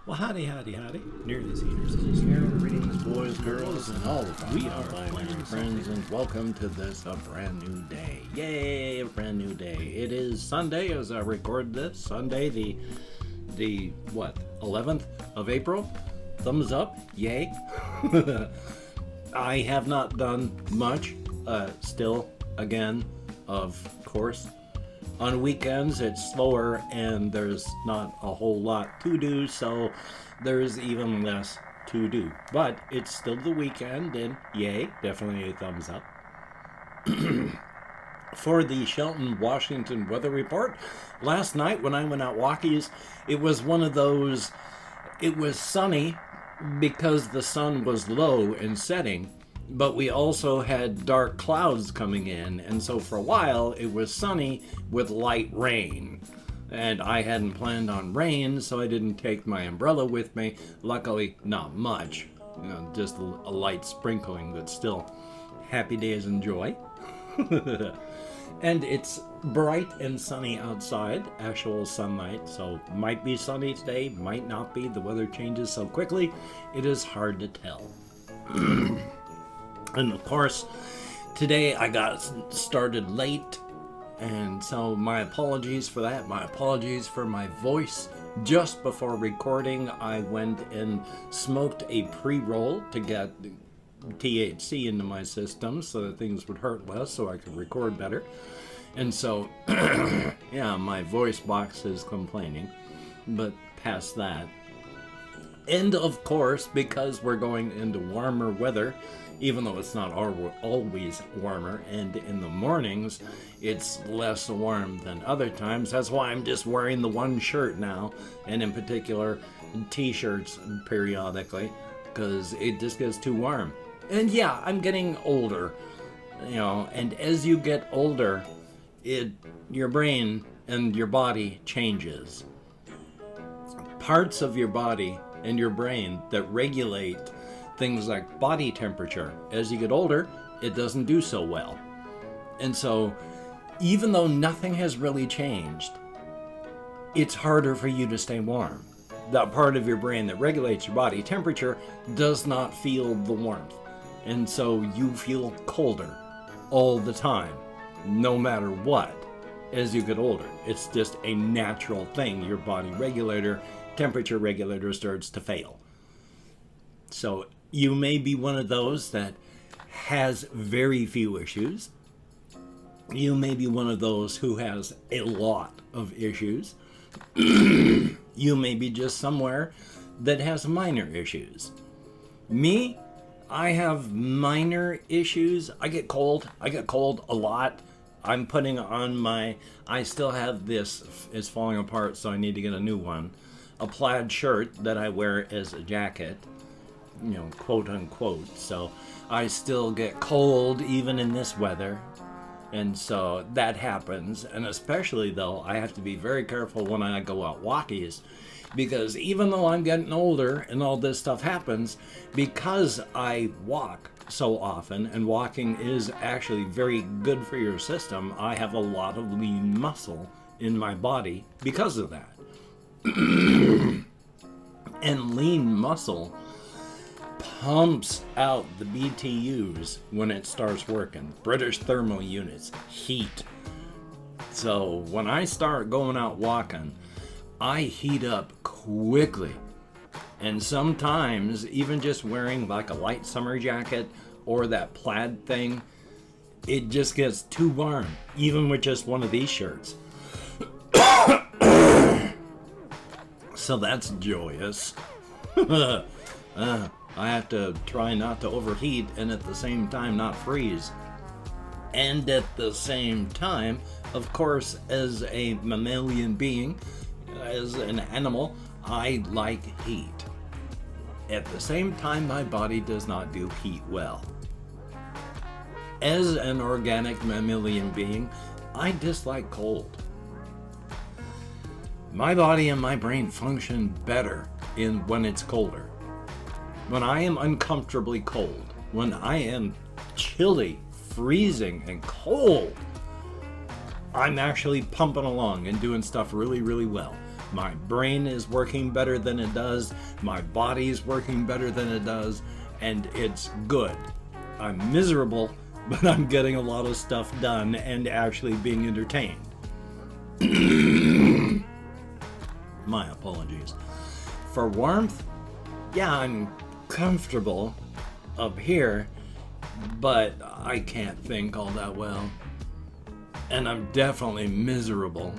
Well, howdy, nearly senior citizens Here, greetings, boys, girls, and all of our We are non-binary friends, and welcome to this a brand new day. Yay, a brand new day! It is Sunday as I record this. Sunday, the 11th of April. Thumbs up, yay! I have not done much. Still, again, of course. On weekends, it's slower and there's not a whole lot to do, so there's even less to do. But it's still the weekend, and yay, definitely a thumbs up. For the Shelton, Washington weather report, last night when I went out walkies, it was one of those, it was sunny because the sun was low and setting. But we also had dark clouds coming in, and so for a while it was sunny with light rain. And I hadn't planned on rain, so I didn't take my umbrella with me. Luckily, not much. Just a light sprinkling, but still, happy days and joy. And it's bright and sunny outside, actual sunlight, so might be sunny today, might not be. The weather changes so quickly, it is hard to tell. And of course, today I got started late, and so my apologies for that. My apologies for my voice. Just before recording, I went and smoked a pre-roll to get THC into my system so that things would hurt less so I could record better. And so, yeah, my voice box is complaining, but past that. And of course, because we're going into warmer weather, even though it's not always warmer, and in the mornings it's less warm than other times. That's why I'm just wearing the one shirt now, and in particular t-shirts periodically, because it just gets too warm. And yeah, I'm getting older, and as you get older, your brain and your body changes. Parts of your body and your brain that regulate things like body temperature, as you get older, it doesn't do so well. And so, even though nothing has really changed, it's harder for you to stay warm. That part of your brain that regulates your body temperature does not feel the warmth. And so you feel colder all the time, no matter what, as you get older. It's just a natural thing. Your body temperature regulator starts to fail. So you may be one of those that has very few issues. You may be one of those who has a lot of issues. You may be just somewhere that has minor issues. Me, I have minor issues. I get cold a lot. I'm putting on I still have this, it's falling apart, so I need to get a new one. A plaid shirt that I wear as a jacket, quote unquote. So I still get cold even in this weather. And so that happens. And especially though, I have to be very careful when I go out walkies, because even though I'm getting older and all this stuff happens, because I walk so often, and walking is actually very good for your system, I have a lot of lean muscle in my body because of that. And lean muscle pumps out the BTUs when it starts working. British thermal units, heat. So when I start going out walking, I heat up quickly. And sometimes even just wearing like a light summer jacket or that plaid thing, it just gets too warm, even with just one of these shirts. So that's joyous. I have to try not to overheat and at the same time not freeze. And at the same time, of course, as a mammalian being, as an animal, I like heat. At the same time, my body does not do heat well. As an organic mammalian being, I dislike cold. My body and my brain function better when it's colder. When I am uncomfortably cold, when I am chilly, freezing, and cold, I'm actually pumping along and doing stuff really, really well. My brain is working better than it does. My body's working better than it does. And it's good. I'm miserable, but I'm getting a lot of stuff done and actually being entertained. My apologies. For warmth, yeah, I'm comfortable up here, but I can't think all that well. And I'm definitely miserable.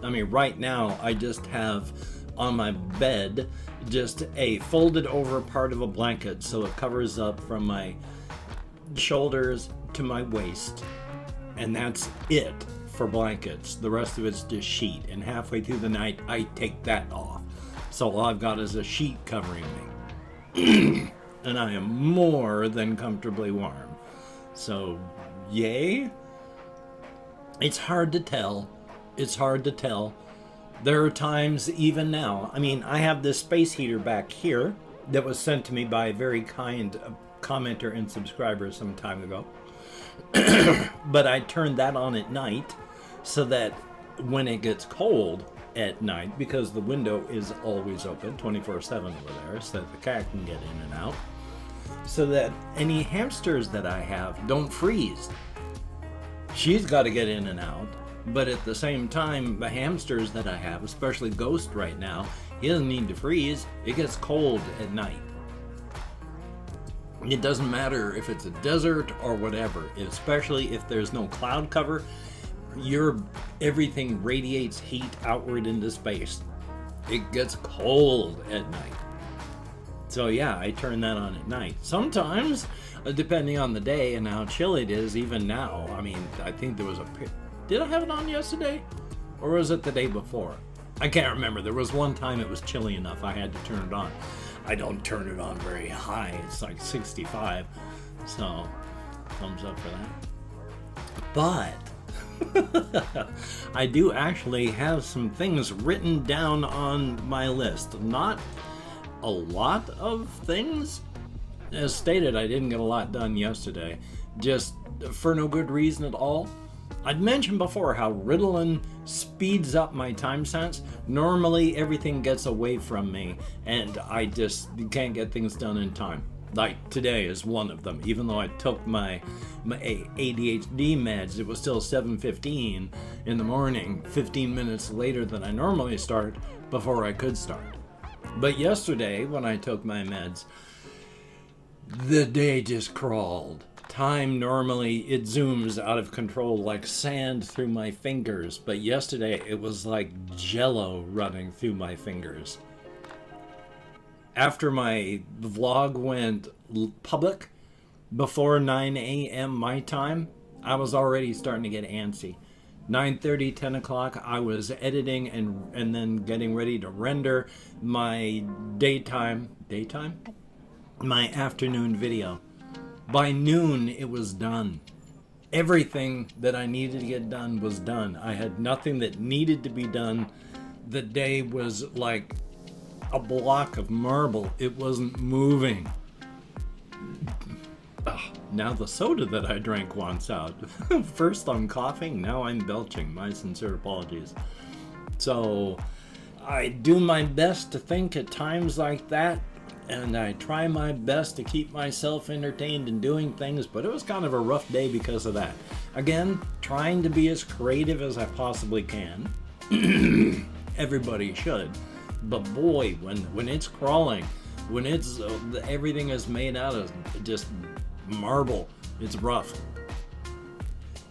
I mean, right now, I just have on my bed just a folded over part of a blanket so it covers up from my shoulders to my waist. And that's it for blankets. The rest of it's just sheet. And halfway through the night, I take that off. So all I've got is a sheet covering me. And I am more than comfortably warm. So, yay. It's hard to tell. It's hard to tell. There are times, even now, I mean, I have this space heater back here that was sent to me by a very kind commenter and subscriber some time ago. But I turned that on at night so that when it gets cold at night, because the window is always open 24/7 over there so that the cat can get in and out, so that any hamsters that I have don't freeze. She's got to get in and out. But at the same time, the hamsters that I have, especially Ghost right now, he doesn't need to freeze. It gets cold at night. It doesn't matter if it's a desert or whatever, especially if there's no cloud cover, everything radiates heat outward into space. It gets cold at night. So yeah, I turn that on at night. Sometimes, depending on the day and how chilly it is, even now, I mean, I think there was did I have it on yesterday? Or was it the day before? I can't remember. There was one time it was chilly enough I had to turn it on. I don't turn it on very high. It's like 65. So, thumbs up for that. But I do actually have some things written down on my list. Not a lot of things. As stated, I didn't get a lot done yesterday. Just for no good reason at all. I'd mentioned before how Ritalin speeds up my time sense. Normally everything gets away from me and I just can't get things done in time. Like today is one of them. Even though I took my ADHD meds, it was still 7:15 in the morning, 15 minutes later than I normally start before I could start. But yesterday when I took my meds, the day just crawled. Time normally it zooms out of control like sand through my fingers, but yesterday it was like jello running through my fingers. After my vlog went public before 9 a.m. my time, I was already starting to get antsy. 9:30, 10 o'clock, I was editing and then getting ready to render my my afternoon video. By noon, it was done. Everything that I needed to get done was done. I had nothing that needed to be done. The day was like a block of marble. It wasn't moving. Now the soda that I drank wants out. First I'm coughing, now I'm belching. My sincere apologies. So I do my best to think at times like that. And I try my best to keep myself entertained in doing things, but it was kind of a rough day because of that. Again, trying to be as creative as I possibly can. Everybody should. But boy, when it's crawling, when it's everything is made out of just marble, it's rough.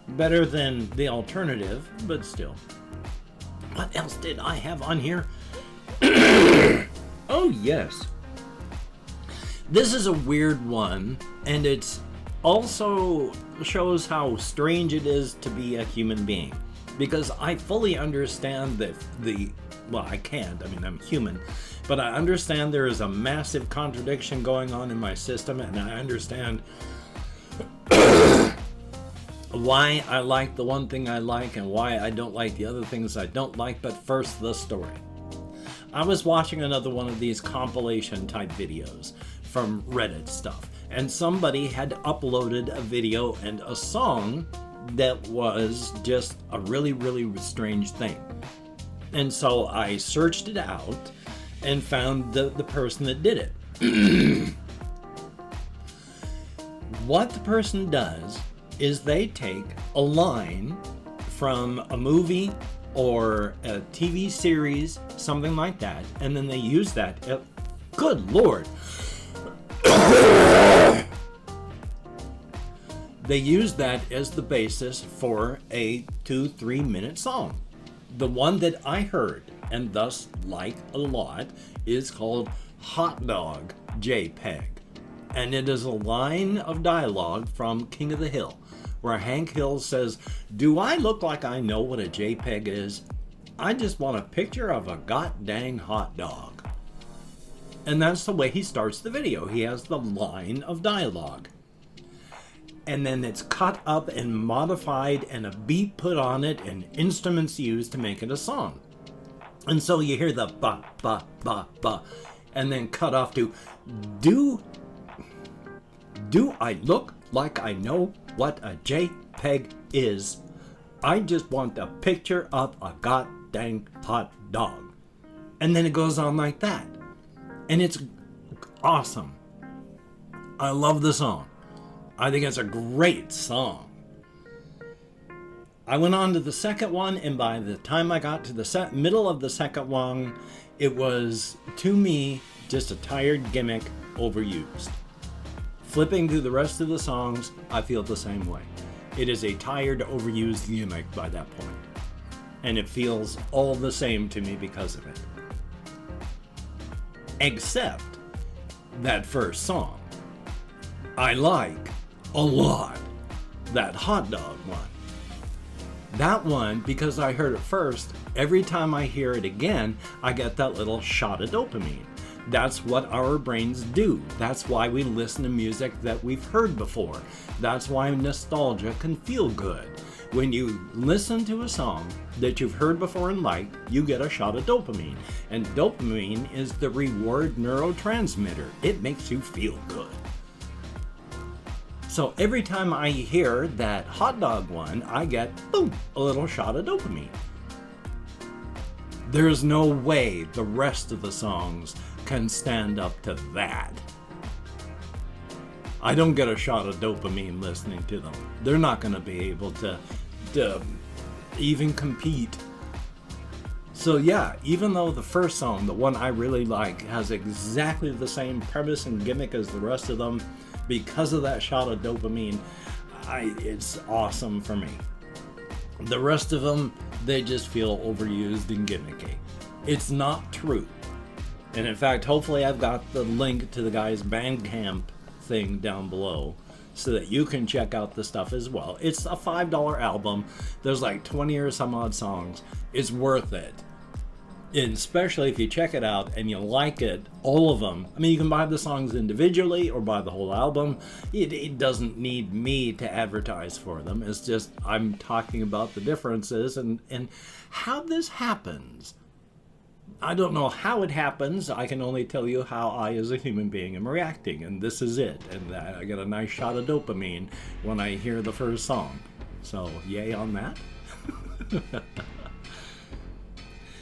Better than the alternative, but still. What else did I have on here? Oh, yes. This is a weird one, and it's also shows how strange it is to be a human being. Because I fully understand that I can't, I mean, I'm human, but I understand there is a massive contradiction going on in my system, and I understand why I like the one thing I like and why I don't like the other things I don't like. But first, the story. I was watching another one of these compilation type videos from Reddit stuff, and somebody had uploaded a video and a song that was just a really, really strange thing. And so I searched it out and found the person that did it. What the person does is they take a line from a movie or a TV series, something like that, and then they use that. Good Lord. They use that as the basis for a 2-3 minute song. The one that I heard and thus like a lot is called Hot Dog JPEG. And it is a line of dialogue from King of the Hill, where Hank Hill says, "Do I look like I know what a JPEG is? I just want a picture of a god-dang hot dog." And that's the way he starts the video. He has the line of dialogue. And then it's cut up and modified and a beat put on it and instruments used to make it a song. And so you hear the ba, ba, ba, ba, and then cut off to, do I look like I know what a JPEG is? I just want a picture of a goddamn hot dog. And then it goes on like that. And it's awesome. I love the song. I think it's a great song. I went on to the second one, and by the time I got to the middle of the second one, it was, to me, just a tired gimmick overused. Flipping through the rest of the songs, I feel the same way. It is a tired, overused gimmick by that point. And it feels all the same to me because of it. Except that first song. I like a lot that hot dog one. That one, because I heard it first, every time I hear it again, I get that little shot of dopamine. That's what our brains do. That's why we listen to music that we've heard before. That's why nostalgia can feel good. When you listen to a song that you've heard before and liked, you get a shot of dopamine. And dopamine is the reward neurotransmitter. It makes you feel good. So every time I hear that hot dog one, I get, boom, a little shot of dopamine. There's no way the rest of the songs can stand up to that. I don't get a shot of dopamine listening to them. They're not going to be able to even compete. So yeah, even though the first song, the one I really like, has exactly the same premise and gimmick as the rest of them, because of that shot of dopamine, it's awesome for me. The rest of them, they just feel overused and gimmicky. It's not true. And in fact, hopefully I've got the link to the guy's Bandcamp thing down below so that you can check out the stuff as well. It's a $5 album. There's like 20 or some odd songs. It's worth it. And especially if you check it out and you like it, all of them. I mean, you can buy the songs individually or buy the whole album. It doesn't need me to advertise for them. It's just I'm talking about the differences and how this happens. I don't know how it happens. I can only tell you how I as a human being am reacting, and this is it. And I get a nice shot of dopamine when I hear the first song. So yay on that.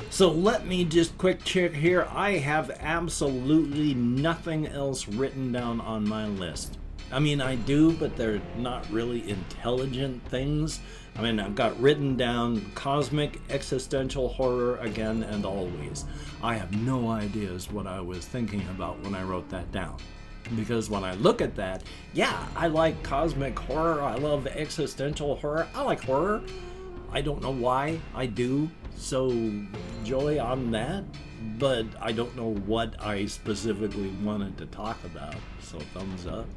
So let me just quick check here. I have absolutely nothing else written down on my list. I mean, I do, but they're not really intelligent things. I mean, I've got written down cosmic existential horror again and always. I have no ideas what I was thinking about when I wrote that down. Because when I look at that, yeah, I like cosmic horror. I love existential horror. I like horror. I don't know why I do. So joy on that, but I don't know what I specifically wanted to talk about, so thumbs up.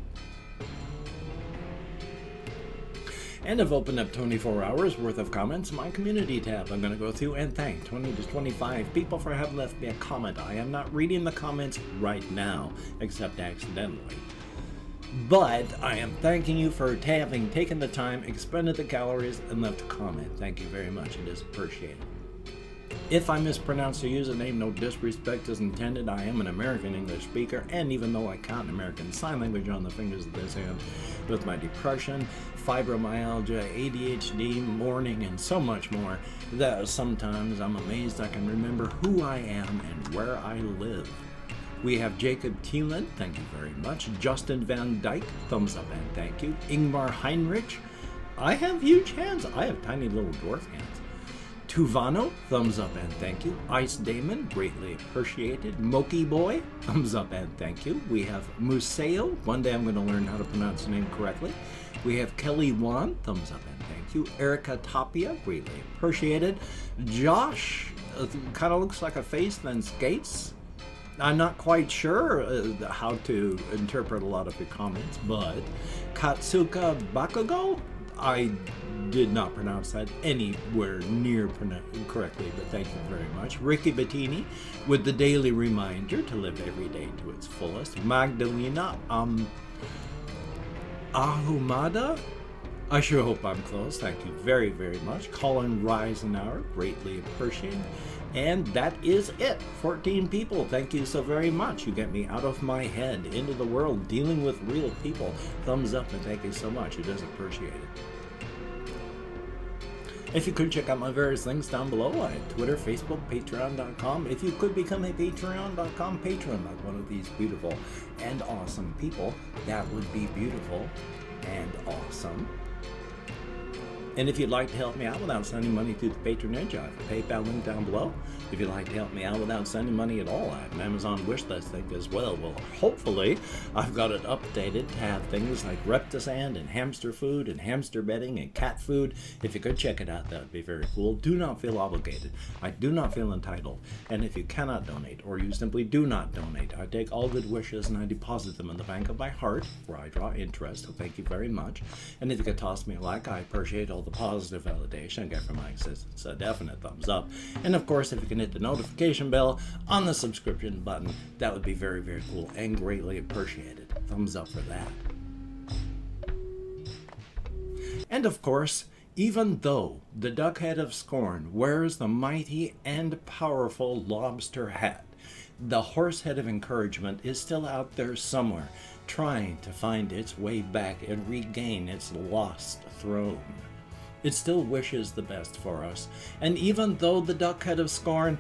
And I've opened up 24 hours worth of comments in my community tab. I'm going to go through and thank 20 to 25 people for having left me a comment. I am not reading the comments right now, except accidentally. But I am thanking you for having taken the time, expended the calories, and left a comment. Thank you very much. It is appreciated. If I mispronounce your username, no disrespect is intended. I am an American English speaker, and even though I count American Sign Language on the fingers of this hand, with my depression, fibromyalgia, ADHD, mourning, and so much more, that sometimes I'm amazed I can remember who I am and where I live. We have Jacob Thielen, thank you very much. Justin Van Dyke, thumbs up and thank you. Ingmar Heinrich, I have huge hands. I have tiny little dwarf hands. Tuvano, thumbs up and thank you. Ice Damon, greatly appreciated. Moki Boy, thumbs up and thank you. We have Museo, one day I'm going to learn how to pronounce the name correctly. We have Kelly Wan, thumbs up and thank you. Erica Tapia, greatly appreciated. Josh, kind of looks like a face, then skates. I'm not quite sure how to interpret a lot of your comments, but Katsuka Bakugo, I did not pronounce that anywhere near correctly, but thank you very much. Ricky Bettini with the daily reminder to live every day to its fullest. Magdalena Ahumada, I sure hope I'm close. Thank you very, very much. Colin Reisenauer, greatly appreciated. And that is it. 14 people. Thank you so very much. You get me out of my head, into the world, dealing with real people. Thumbs up and thank you so much. It is appreciated. If you could check out my various links down below, I have Twitter, Facebook, Patreon.com. If you could become a Patreon.com patron like one of these beautiful and awesome people, that would be beautiful and awesome. And if you'd like to help me out without sending money through the patronage, I have a PayPal link down below. If you'd like to help me out without sending money at all, I have an Amazon wishlist link as well. Well, hopefully, I've got it updated to have things like Reptisand and hamster food and hamster bedding and cat food. If you could check it out, that would be very cool. Do not feel obligated. I do not feel entitled. And if you cannot donate, or you simply do not donate, I take all good wishes and I deposit them in the bank of my heart, where I draw interest, so thank you very much. And if you could toss me a like, I appreciate all the positive validation I get from my existence. A definite thumbs up. And of course, if you can hit the notification bell on the subscription button, that would be very, very cool and greatly appreciated. Thumbs up for that. And of course, even though the Duckhead of Scorn wears the mighty and powerful lobster hat, the Horsehead of Encouragement is still out there somewhere, trying to find its way back and regain its lost throne. It still wishes the best for us, and even though the Duckhead of Scorn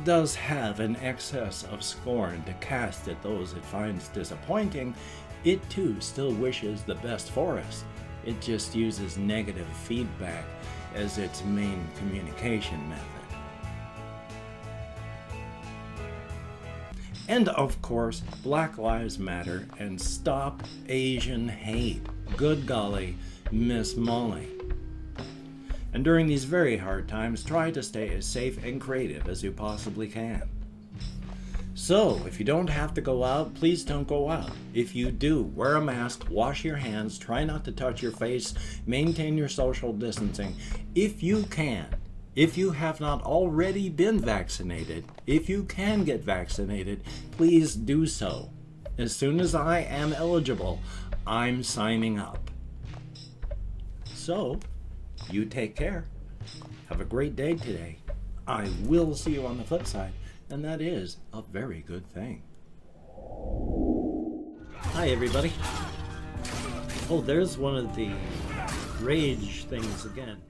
does have an excess of scorn to cast at those it finds disappointing, it too still wishes the best for us. It just uses negative feedback as its main communication method. And of course, Black Lives Matter and Stop Asian Hate. Good golly, Miss Molly. And during these very hard times, try to stay as safe and creative as you possibly can. So, if you don't have to go out, please don't go out. If you do, wear a mask, wash your hands, try not to touch your face, maintain your social distancing. If you can, if you have not already been vaccinated, if you can get vaccinated, please do so. As soon as I am eligible, I'm signing up. So, you take care. Have a great day today. I will see you on the flip side, and that is a very good thing. Hi, everybody. Oh, there's one of the rage things again.